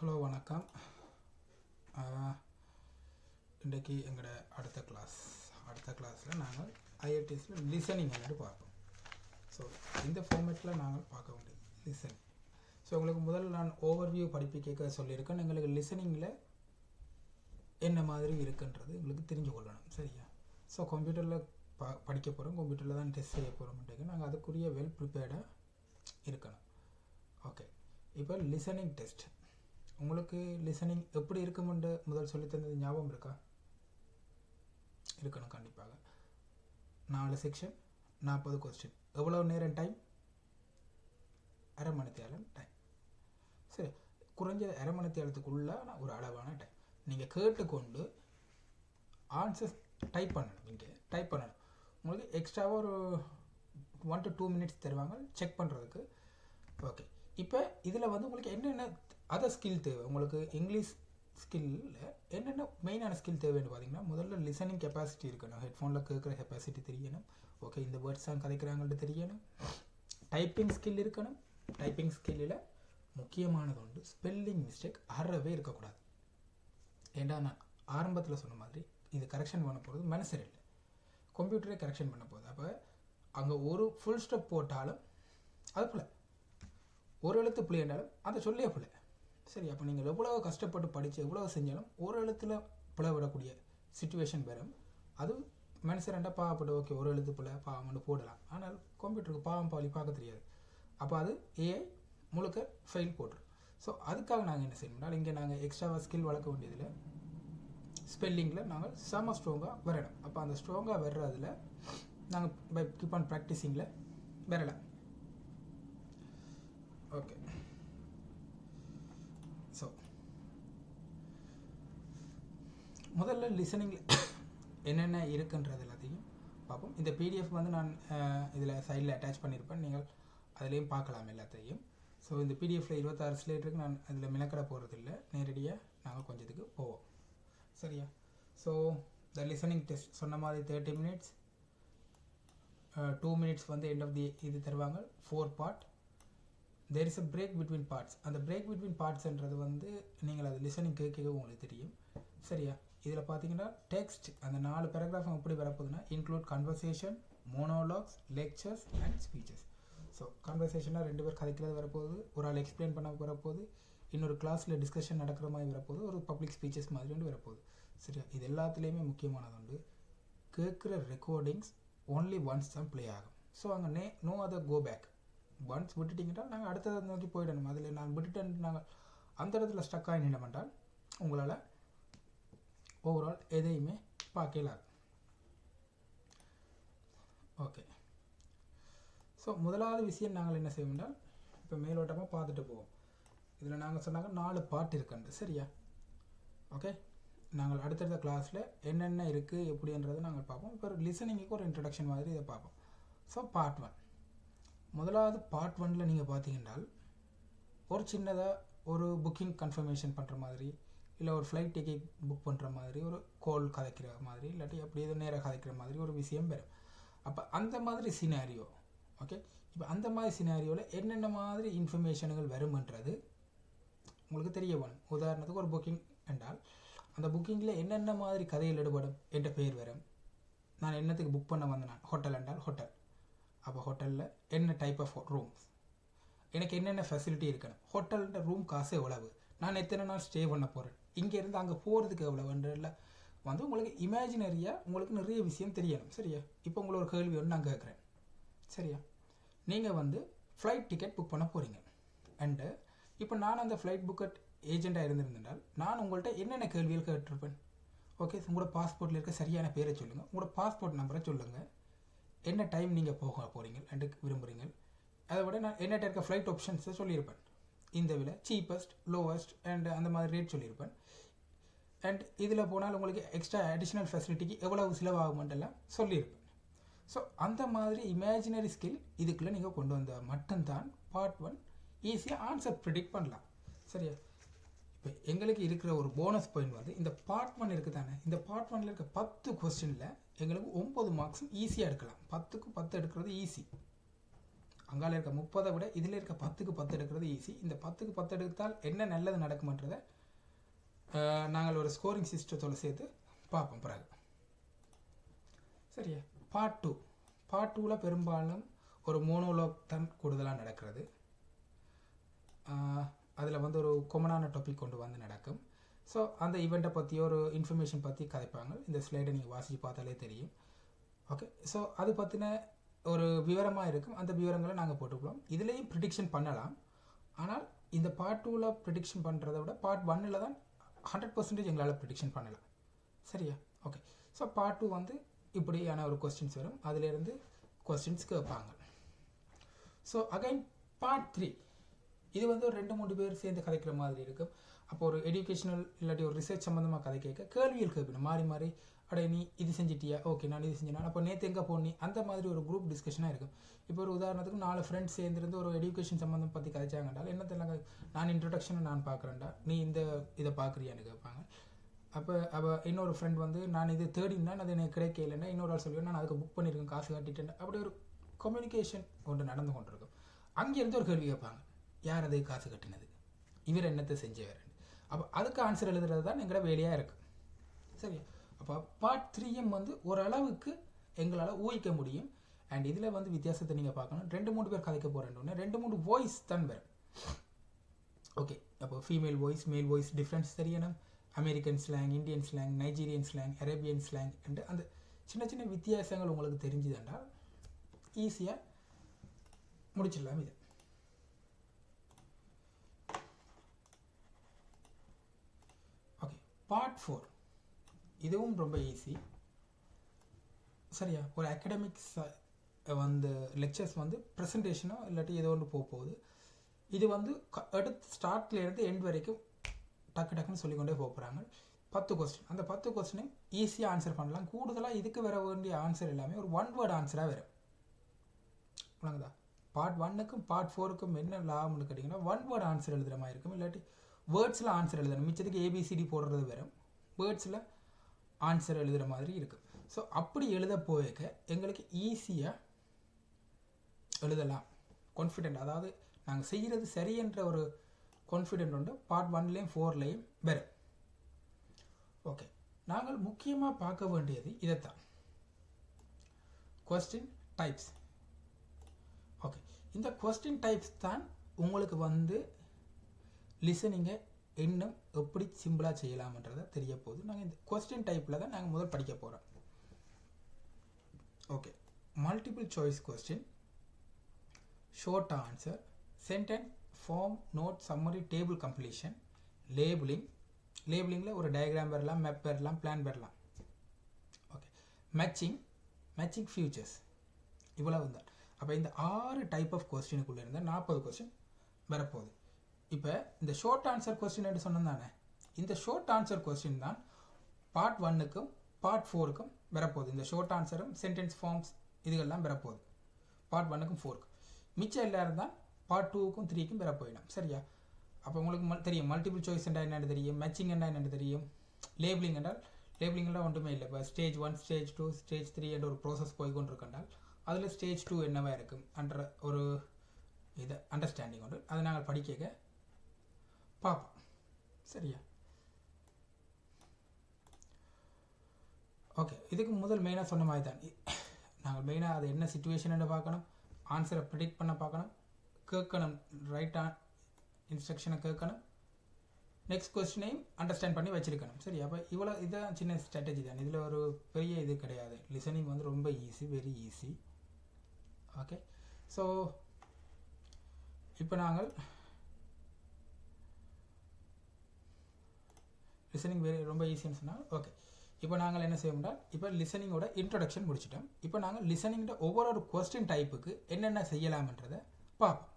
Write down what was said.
Hello வணக்கம். இன்றைக்கி எங்களோட அடுத்த கிளாஸில் நாங்கள் ஐஐடிஸில் லிசனிங் என்னென்னு பார்ப்போம். ஸோ இந்த ஃபார்மேட்டில் நாங்கள் பார்க்க வேண்டியது லிசனிங். ஸோ உங்களுக்கு முதல்ல நான் ஓவர்வியூ படிப்பிக்க சொல்லியிருக்கேன். எங்களுக்கு லிசனிங்கில் என்ன மாதிரி இருக்குன்றது எங்களுக்கு தெரிஞ்சு கொள்ளணும், சரியா? ஸோ கம்ப்யூட்டரில் படிக்க போகிறோம், கம்ப்யூட்டரில் தான் டெஸ்ட் செய்ய போகிறோம்ன்ட்டு நாங்கள் அதுக்குரிய வெல் ப்ரிப்பேர்டாக இருக்கணும். ஓகே, இப்போ லிசனிங் டெஸ்ட். உங்களுக்கு லிசனிங் எப்படி இருக்குமென்று முதல் சொல்லி தந்தது ஞாபகம் இருக்கா? இருக்கணும் கண்டிப்பாக. 4 செக்ஷன், 40 கொஸ்டின். எவ்வளோ நேரம் டைம்? அரை மணித்தியாலம் டைம். சரி, குறைஞ்ச அரை மணித்தியாலத்துக்குள்ளான ஒரு அளவான டைம். நீங்கள் கேட்டுக்கொண்டு ஆன்சர்ஸ் டைப் பண்ணணும். இங்கே டைப் பண்ணணும். உங்களுக்கு எக்ஸ்ட்ராவாக ஒரு 1 to 2 மினிட்ஸ் தருவாங்க செக் பண்ணுறதுக்கு. ஓகே, இப்போ இதில் வந்து உங்களுக்கு என்னென்ன அதர் ஸ்கில் தேவை? உங்களுக்கு இங்கிலீஷ் ஸ்கில்லில் என்னென்ன மெயினான ஸ்கில் தேவைன்னு பார்த்தீங்கன்னா, முதல்ல லிசனிங் கெப்பாசிட்டி இருக்கணும். ஹெட்ஃபோனில் கேட்குற கெப்பாசிட்டி தெரியணும். ஓகே, இந்த வேர்ட்ஸ் தான் கதைக்கிறாங்கள்ட்டு தெரியணும். டைப்பிங் ஸ்கில் இருக்கணும். டைப்பிங் ஸ்கில்லில் முக்கியமானது உண்டு, ஸ்பெல்லிங் மிஸ்டேக் அறவே இருக்கக்கூடாது. ஏன்னா நான் ஆரம்பத்தில் சொன்ன மாதிரி இது கரெக்ஷன் பண்ண போகிறது மனசர் இல்லை, கம்ப்யூட்டரே கரெக்ஷன் பண்ண போகுது. அப்போ அங்கே ஒரு ஃபுல் ஸ்டெப் போட்டாலும் அது பிள்ளை, ஒரு எழுத்து பிள்ளைண்டாலும் அந்த சொல்லியே பிள்ளை. சரி, அப்போ நீங்கள் எவ்வளோ கஷ்டப்பட்டு படித்து எவ்வளோ செஞ்சாலும் ஒரு எழுத்தில் பிள்ளை விடக்கூடிய சுச்சுவேஷன் வரும். அது மனுஷன்டா பாவப்பட்டு ஓகே ஒரு எழுத்து பிள்ளை பாவம்னு போடலாம். ஆனால் கம்ப்யூட்டருக்கு பாவம் பாவலி பார்க்க தெரியாது. அப்போ அது ஏஐ முழுக்க ஃபெயில் போட்டுரும். ஸோ அதுக்காக நாங்கள் என்ன செய்யணும்னா, இங்கே நாங்கள் எக்ஸ்ட்ராவாக ஸ்கில் வளர்க்க வேண்டியதில் ஸ்பெல்லிங்கில் நாங்கள் செம ஸ்ட்ராங்காக வரணும். அப்போ அந்த ஸ்ட்ராங்காக வர்றதில் நாங்கள் பை கீப் ஆன் ப்ராக்டிஸிங்கில் வரலாம். ஓகே, ஸோ முதல்ல லிசனிங்கில் என்னென்ன இருக்குன்றது எல்லாத்தையும் பார்ப்போம். இந்த பிடிஎஃப் வந்து நான் இதில் சைடில் அட்டாச் பண்ணியிருப்பேன், நீங்கள் அதுலேயும் பார்க்கலாம் எல்லாத்தையும். ஸோ இந்த பிடிஎஃப்பில் 26 ஸ்லைட் இருக்குது. நான் அதில் மிளக்கடை போகிறதில்ல, நேரடியாக நாங்கள் கொஞ்சத்துக்கு போவோம், சரியா? ஸோ த லிசனிங் டெஸ்ட் சொன்ன மாதிரி 30 மினிட்ஸ், 2 மினிட்ஸ் வந்து எண்ட் ஆஃப் தி இது தருவாங்க. 4 part. There is a break between parts. அந்த பிரேக் பிட்வீன் பார்ட்ஸ்ன்றது வந்து நீங்கள் அது லிசனிங் கேட்க உங்களுக்கு தெரியும், சரியா? இதில் பார்த்தீங்கன்னா டெக்ஸ்ட் அந்த 4 பேராகிராஃப் எப்படி வரப்போகுதுன்னா, include conversation, monologues, lectures and speeches. So கன்வர்சேஷனாக 2 பேர் கதைக்கிறது வரப்போகுது, ஒரு ஆள் எக்ஸ்பிளைன் பண்ண வரப்போகுது, இன்னொரு கிளாஸில் டிஸ்கஷன் நடக்கிற மாதிரி வரப்போகுது, ஒரு பப்ளிக் ஸ்பீச்சஸ் மாதிரி ஒன்று வரப்போகுது, சரியா? இது எல்லாத்துலேயுமே முக்கியமானது உண்டு, கேட்குற ரெக்கார்டிங்ஸ் ஒன்லி ஒன்ஸ் தான் ப்ளே ஆகும். ஸோ அங்கே no other go back. Once விட்டுட்டிங்கன்னா நாங்கள் அடுத்ததை நோக்கி போயிடணும். அதில் நான் விட்டுட்டேன் நாங்கள் அந்த இடத்துல ஸ்டக் ஆகி நின்றமென்றால் உங்களால் ஓவரால் எதையுமே பார்க்கலாது. ஓகே, ஸோ முதலாவது விஷயம் நாங்கள் என்ன செய்வோம்னால், இப்போ மேலோட்டமாக பார்த்துட்டு போவோம். இதில் நாங்கள் சொன்னாங்க 4 பார்ட் இருக்குண்டு, சரியா? ஓகே, நாங்கள் அடுத்தடுத்த கிளாஸில் என்னென்ன இருக்குது எப்படின்றதை நாங்கள் பார்ப்போம். இப்போ லிசனிங்குக்கு ஒரு இன்ட்ரடக்ஷன் மாதிரி இதை பார்ப்போம். So part 1. முதலாவது பார்ட் 1ல் நீங்கள் பார்த்தீங்கன்னா ஒரு சின்னதாக ஒரு புக்கிங் கன்ஃபர்மேஷன் பண்ணுற மாதிரி, இல்லை ஒரு ஃப்ளைட் டிக்கெட் புக் பண்ணுற மாதிரி, ஒரு கால் கதைக்கிற மாதிரி, இல்லாட்டி அப்படி எதுவும் நேராக கதைக்கிற மாதிரி ஒரு விஷயம் வரும். அப்போ அந்த மாதிரி சினாரியோ, ஓகே, இப்போ அந்த மாதிரி சினாரியோவில் என்னென்ன மாதிரி இன்ஃபர்மேஷன்கள் வரும்ன்றது உங்களுக்கு தெரிய வேணும். உதாரணத்துக்கு ஒரு புக்கிங் என்றால் அந்த புக்கிங்கில் என்னென்ன மாதிரி கதையில் ஈடுபடும் என்ற பெயர் வரும். நான் என்னத்துக்கு புக் பண்ண வந்தேன், ஹோட்டல் என்றால் ஹோட்டல். அப்போ ஹோட்டலில் என்ன டைப் ஆஃப் ரூம்ஸ், எனக்கு என்னென்ன ஃபெசிலிட்டி இருக்கணும், ஹோட்டல்ன்ற ரூம் காசு எவ்வளவு, நான் எத்தனை நாள் ஸ்டே பண்ண போகிறேன், இங்கேருந்து அங்கே போகிறதுக்கு எவ்வளோன்றதில் வந்து உங்களுக்கு இமேஜினரியாக உங்களுக்கு நிறைய விஷயம் தெரியணும், சரியா? இப்போ உங்களை ஒரு கேள்வி ஒன்று நான் கேட்குறேன், சரியா? நீங்கள் வந்து ஃப்ளைட் டிக்கெட் புக் பண்ண போகிறீங்க அண்டு இப்போ நான் அந்த ஃப்ளைட் புக்கெட் ஏஜெண்ட்டாக இருந்திருந்தால் நான் உங்கள்கிட்ட என்னென்ன கேள்விகள் கேட்டிருப்பேன்? ஓகே, உங்களோட பாஸ்போர்ட்டில் இருக்க சரியான பேரை சொல்லுங்கள், உங்களோட பாஸ்போர்ட் நம்பரை சொல்லுங்கள், என்ன டைம் நீங்கள் போக போகிறீங்க என்று விரும்புகிறீங்க, அதை விட நான் என்னட்ட இருக்க ஃப்ளைட் ஆப்ஷன்ஸை சொல்லியிருப்பேன். இந்த விலை சீப்பஸ்ட், லோவஸ்ட் அண்ட் அந்த மாதிரி ரேட் சொல்லியிருப்பேன். அண்ட் இதில் போனால் உங்களுக்கு எக்ஸ்ட்ரா அடிஷ்னல் ஃபெசிலிட்டிக்கு எவ்வளவு செலவாகுமென்றெல்லாம் சொல்லியிருப்பேன். ஸோ அந்த மாதிரி இமேஜினரி ஸ்கில் இதுக்குள்ளே நீங்கள் கொண்டு வந்தால் மட்டும்தான் பார்ட் 1 ஈஸியாக ஆன்சர் ப்ரிடிக்ட் பண்ணலாம், சரியா? இப்போ எங்களுக்கு இருக்கிற ஒரு போனஸ் பாயிண்ட் வந்து இந்த பார்ட் 1 இருக்குது தானே, இந்த பார்ட் 1ல் இருக்க 10 கொஸ்டினில் எங்களுக்கு 9 மார்க்ஸும் ஈஸியாக எடுக்கலாம். 10க்கு 10 எடுக்கிறது ஈஸி. அங்கால இருக்க 30 விட இதில் இருக்க 10க்கு 10 எடுக்கிறது ஈஸி. இந்த 10க்கு 10 எடுத்தால் என்ன நல்லது நடக்குமன்றதை நாங்கள் ஒரு ஸ்கோரிங் சிஸ்டத்தோடு சேர்த்து பார்ப்போம் பிறகு. சரியா? பார்ட் 2. பார்ட் 2ல் பெரும்பாலும் ஒரு மோனோலாக் தான் கூடுதலாக நடக்கிறது. அதில் வந்து ஒரு காமனான டாபிக் கொண்டு வந்து நடக்கும். ஸோ அந்த ஈவெண்ட்டை பற்றி ஒரு இன்ஃபர்மேஷன் பற்றி கதைப்பாங்க. இந்த ஸ்லைடை நீங்கள் வாசித்து பார்த்தாலே தெரியும். ஓகே, ஸோ அது பற்றின ஒரு விவரமாக இருக்கும். அந்த விவரங்களை நாங்கள் போட்டுக்கலாம். இதுலேயும் ப்ரிடிக்ஷன் பண்ணலாம். ஆனால் இந்த பார்ட் 2ல் ப்ரிடிக்ஷன் பண்ணுறதை விட பார்ட் 1ல் தான் 100% எங்களால் ப்ரிடிக்ஷன் பண்ணலாம். சரியா? ஓகே, ஸோ பார்ட் 2 வந்து இப்படியான ஒரு கொஸ்டின்ஸ் வரும். அதிலேருந்து கொஸ்டின்ஸ் கேட்பாங்க. ஸோ அகைன் பார்ட் 3 இது வந்து ஒரு 2-3 பேர் சேர்ந்து கதைக்கிற மாதிரி இருக்கும். அப்போ ஒரு எஜுகேஷனல் இல்லாட்டி ஒரு ரிசர்ச் சம்மந்தமாக கதை கேட்க கேள்விகள் கேட்கணும். மாறி மாறி அடே நீ இது செஞ்சிட்டியா, ஓகே நான் இது செஞ்சேன், அப்போ நேற்று எங்கே போனி, அந்த மாதிரி ஒரு குரூப் டிஸ்கஷனாக இருக்கும். இப்போ ஒரு உதாரணத்துக்கு 4 ஃப்ரெண்ட்ஸ் சேர்ந்துருந்து ஒரு எஜுகேஷன் சம்மந்தம் பற்றி கதைச்சாங்கன்றால் என்ன தெரியல, நான் இன்ட்ரடக்ஷனை நான் பார்க்குறேன்டா, நீ இதை பார்க்குறியான்னு கேட்பாங்க. அப்போ இன்னொரு ஃப்ரெண்ட் வந்து நான் இது தேடினா அது எனக்கு கிடைக்கலன்னா இன்னொரு ஆள் சொல்லுவேன் நான் அதுக்கு புக் பண்ணியிருக்கேன், காசு கட்டிட்டேன். அப்படி ஒரு கம்யூனிகேஷன் ஒன்று நடந்து கொண்டிருக்கும். அங்கேருந்து ஒரு கேள்வி கேட்பாங்க, யார் அது காசு கட்டினது, இவர் என்னத்தை செஞ்சவர். அப்போ அதுக்கு ஆன்சர் எழுதுறது தான் எங்களோட வேலையாக இருக்குது. சரியா? அப்போ பார்ட் 3 வந்து ஓரளவுக்கு எங்களால் ஊகிக்க முடியும். அண்ட் இதில் வந்து வித்தியாசத்தை நீங்கள் பார்க்கணும். 2-3 பேர் கதைக்க போகிறேன்னு 2-3 வாய்ஸ் தான் வரும். ஓகே, அப்போ ஃபீமேல் வாய்ஸ், மேல் வாய்ஸ் டிஃப்ரென்ஸ் தெரியணும். American slang, Indian slang, Nigerian slang, Arabian slang and அந்த சின்ன சின்ன வித்தியாசங்கள் உங்களுக்கு தெரிஞ்சுதுன்றால் ஈஸியாக முடிச்சிடலாம். இது ஓகே. பார்ட் 4 இதுவும் ரொம்ப ஈஸி. சரியா? ஒரு அகடமிக்ஸ் வந்து லெக்சர்ஸ் வந்து ப்ரெசன்டேஷனோ இல்லாட்டி ஏதோ ஒன்று போகுது. இது வந்து எடுத்து ஸ்டார்ட்லேருந்து எண்ட் வரைக்கும் டக்கு டக்குன்னு சொல்லிக்கொண்டே போகிறாங்க. 10 கொஸ்டின். அந்த 10 கொஸ்டினையும் ஈஸியாக ஆன்சர் பண்ணலாம். கூடுதலாக இதுக்கு வர வேண்டிய ஆன்சர் எல்லாமே ஒரு 1 வேர்ட் ஆன்சராக வரும். உனக்குதா? பார்ட் 1க்கும் பார்ட் 4க்கும் என்ன லாபம்னு கேட்டிங்கன்னா 1 வேர்ட் ஆன்சர் எழுதுகிற மாதிரி இருக்கும். இல்லாட்டி வேர்ட்ஸில் ஆன்சர் எழுதணும். மிச்சத்துக்கு ஏபிசிடி போடுறது வரும், வேர்ட்ஸில் ஆன்சர் எழுதுகிற மாதிரி இருக்கும். ஸோ அப்படி எழுத போய்க்க எங்களுக்கு ஈஸியாக எழுதலாம். கான்ஃபிடென்ட், அதாவது நாங்கள் செய்கிறது சரியென்ற ஒரு கான்ஃபிடென்ட் உண்டு. பார்ட் 1லேயும் 4லேயும் வரும். ஓகே, நாங்கள் முக்கியமாக பார்க்க வேண்டியது இதைத்தான், கொஸ்டின் டைப்ஸ். ஓகே, இந்த கொஸ்டின் டைப்ஸ் தான் உங்களுக்கு வந்து லிசனிங்கை இன்னும் எப்படி சிம்பிளாக செய்யலாம்ன்றதை தெரிய போகுது. நாங்கள் இந்த கொஸ்டின் டைப்பில் தான் நாங்கள் முதல் படிக்க போகிறோம். Okay, multiple choice question, short answer, sentence form, note, summary, table completion, labelling. லேபிளிங்கில் ஒரு டயக்ராம் வரலாம், மேப் வரலாம், பிளான் வரலாம். Okay, matching features. இவ்வளவு தான். அப்போ இந்த 6 டைப் ஆஃப் கொஸ்டினுக்குள்ளே இருந்தால் 40 கொஸ்டின் வரப்போகுது. இப்போ இந்த ஷார்ட் ஆன்சர் கொஸ்டின் என்று சொன்னோம் தானே, இந்த ஷார்ட் ஆன்சர் கொஸ்டின் தான் பார்ட் 1க்கும் பார்ட் 4க்கும் வரப்போகுது. இந்த ஷார்ட் ஆன்சரும் சென்டென்ஸ் ஃபார்ம்ஸ் இதுகெல்லாம் வரப்போகுது பார்ட் 1க்கும் 4க்கும். மிச்சம் எல்லாரும் தான் பார்ட் 2க்கும் 3க்கும் வரப்போயிடும். சரியா? அப்போ உங்களுக்கு தெரியும் மல்டிபிள் சாய்ஸ் என்றால் என்னென்னு தெரியும், மேட்சிங் என்றால் என்னென்னு தெரியும், லேபிளிங் என்றால் ஒன்றுமே இல்லை. இப்போ ஸ்டேஜ் 1, ஸ்டேஜ் 2, ஸ்டேஜ் 3 என்ற ஒரு ப்ராசஸ் போய்கொண்டிருக்கின்றால் அதில் ஸ்டேஜ் 2 என்னவாக இருக்கும் என்ற ஒரு இதை அண்டர்ஸ்டாண்டிங் உண்டு. அதை நாங்கள் படிக்க பார்ப்போம். சரியா? ஓகே, இதுக்கு முதல் மெயினாக சொன்ன மாதிரி தான் நாங்கள் மெயினாக அது என்ன சிச்சுவேஷன் பார்க்கணும், ஆன்சரை ப்ரிடிக்ட் பண்ண பார்க்கணும், கேட்கணும், ரைட்டாக இன்ஸ்ட்ரக்ஷனை கேட்கணும், நெக்ஸ்ட் கொஸ்டினையும் அண்டர்ஸ்டாண்ட் பண்ணி வச்சுருக்கணும். சரி, அப்போ இவ்வளோ இதான் சின்ன ஸ்ட்ராட்டஜி தான். இதில் ஒரு பெரிய இது கிடையாது. லிசனிங் வந்து ரொம்ப easy, very easy. Okay, so இப்போ நாங்கள் லிசனிங் ரொம்ப ஈஸின்னு சொன்னால் ஓகே. இப்போ நாங்கள் என்ன செய்யணும்னா, இப்போ லிசனிங்கோட இன்ட்ரொடக்ஷன் முடிச்சிட்டோம். இப்போ நாங்கள் லிசனிங்கோட ஒவ்வொரு கொஸ்டின் டைப்புக்கு என்னென்ன செய்யலாம்ன்றதை பார்ப்போம்.